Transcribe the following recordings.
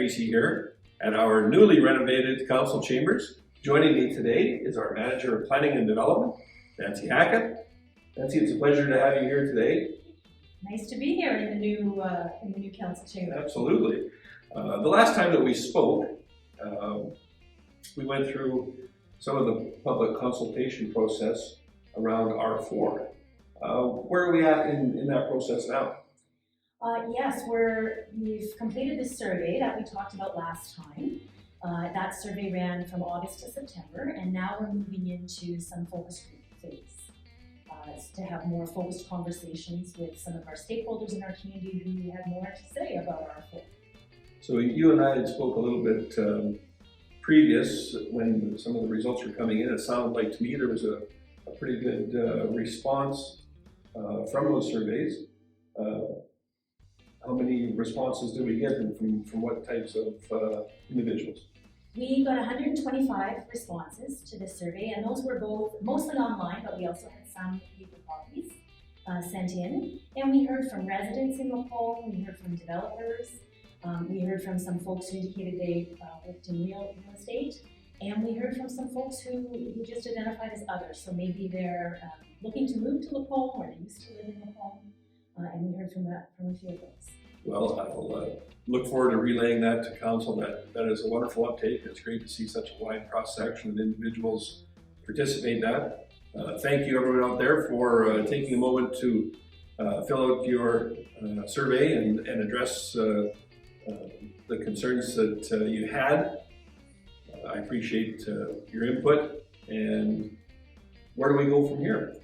Tracy here at our newly renovated council chambers. Joining me today is our Manager of Planning and Development, Nancy Hackett. Nancy, it's a pleasure to have you here today. Nice to be here in the new council chamber. Absolutely. The last time that we spoke, we went through some of the public consultation process around R4. Where are we at in that process now? Yes, we've completed the survey that we talked about last time. That survey ran from August to September, and now we're moving into some focus group phase to have more focused conversations with some of our stakeholders in our community who had more to say about R4. So you and I had spoke a little bit previous when some of the results were coming in. It sounded like to me there was a pretty good response from those surveys. How many responses did we get from what types of individuals? We got 125 responses to this survey, and those were both mostly online, but we also had some paper copies sent in. And we heard from residents in Lacombe, we heard from developers, we heard from some folks who indicated they worked in real estate, and we heard from some folks who just identified as others. So maybe they're looking to move to Lacombe, or they used to live in Lacombe. And we heard from a few of those. Well, I'll look forward to relaying that to council. That is a wonderful uptake. It's great to see such a wide cross-section of individuals participate in that. Thank you everyone out there for taking a moment to fill out your survey and address the concerns that you had. I appreciate your input. And where do we go from here?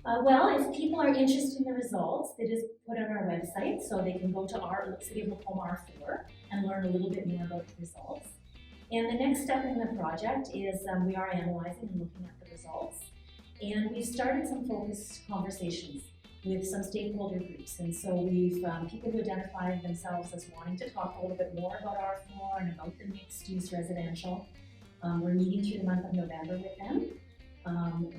Well, if people are interested in the results, they just put it on our website, so they can go to our City of Lacombe R4 and learn a little bit more about the results. And the next step in the project is we are analyzing and looking at the results. And we've started some focused conversations with some stakeholder groups. And so we've people who identified themselves as wanting to talk a little bit more about R4 and about the mixed-use residential. We're meeting through the month of November with them.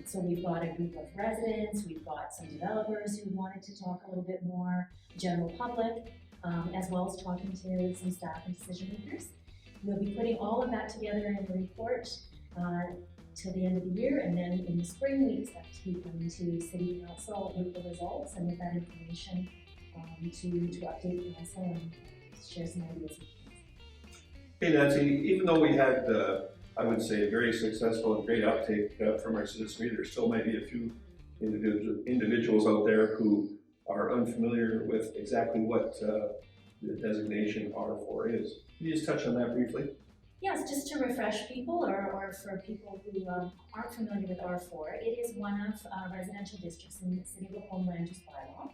So we've got a group of residents, we've got some developers who wanted to talk a little bit more, general public, as well as talking to some staff and decision makers. We'll be putting all of that together in a report till the end of the year, and then in the spring we expect to be coming to City Council with the results and with that information to update Council and share some ideas. Hey Nancy, even though we had I would say a very successful and great uptake from our citizenry, there still might be a few individuals out there who are unfamiliar with exactly what the designation R4 is. Can you just touch on that briefly? Yes, just to refresh people or for people who aren't familiar with R4, it is one of residential districts in the City of Lacombe Land Use Bylaw,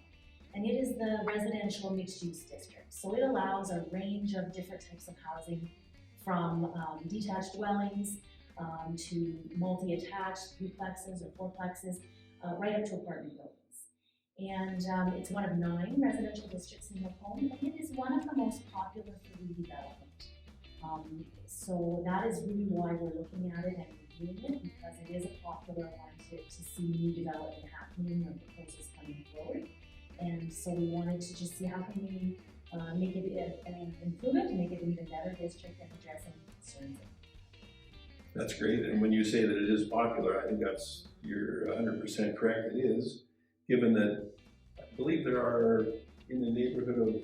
and it is the residential mixed-use district. So it allows a range of different types of housing, from detached dwellings to multi-attached duplexes or fourplexes, right up to apartment buildings. And it's one of 9 residential districts in Lacombe, and it is one of the most popular for redevelopment. So that is really why we're looking at it and reviewing it, because it is a popular one to see new development happening or proposals coming forward. And so we wanted to just see how can we make it improve it, make it an even better district and address any concerns. That's great, and when you say that it is popular, I think you're 100% correct. It is, given that I believe there are in the neighborhood of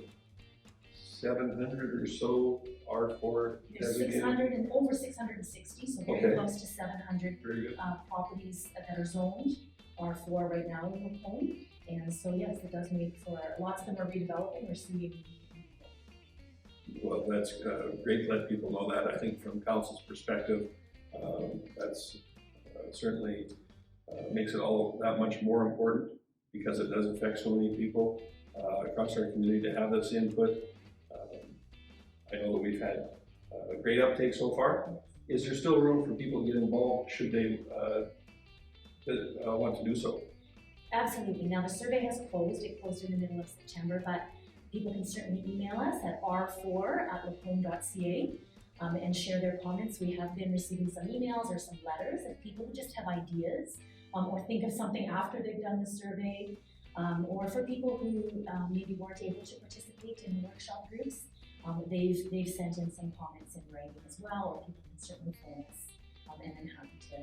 700 or so R4 There's 600 and over 660, so very close to 700 properties that are zoned R4 right now in Lacombe. And so yes, it does make for lots of them are redeveloping or seeing. Well, that's great to let people know that. I think from council's perspective, that's certainly makes it all that much more important, because it does affect so many people across our community to have this input. I know that we've had a great uptake so far. Is there still room for people to get involved should they want to do so? Absolutely. Now the survey has closed. It closed in the middle of September, but people can certainly email us at r4@lacombe.ca and share their comments. We have been receiving some emails or some letters of people who just have ideas or think of something after they've done the survey, or for people who maybe weren't able to participate in the workshop groups. They've sent in some comments in writing as well, or people can certainly phone us, and I'm happy to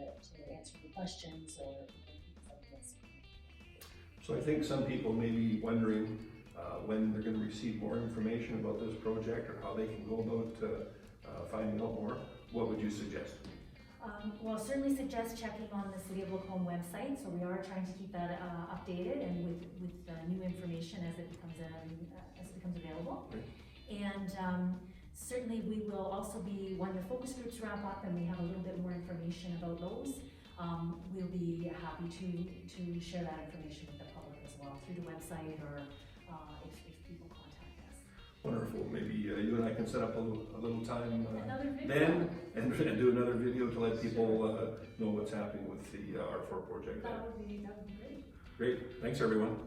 answer any questions or people's ideas. So I think some people may be wondering when they're going to receive more information about this project or how they can go about finding out more. What would you suggest? Well, I certainly suggest checking on the City of Lacombe website. So we are trying to keep that updated and with new information as it becomes available. Right. And certainly we will also be, when the focus groups wrap up and we have a little bit more information about those, we'll be happy to share that information with the public as well through the website or if people contact us. Wonderful. Maybe you and I can set up a little time Then and do another video to let people know what's happening with the R4 project. That would be great. Great. Thanks, everyone.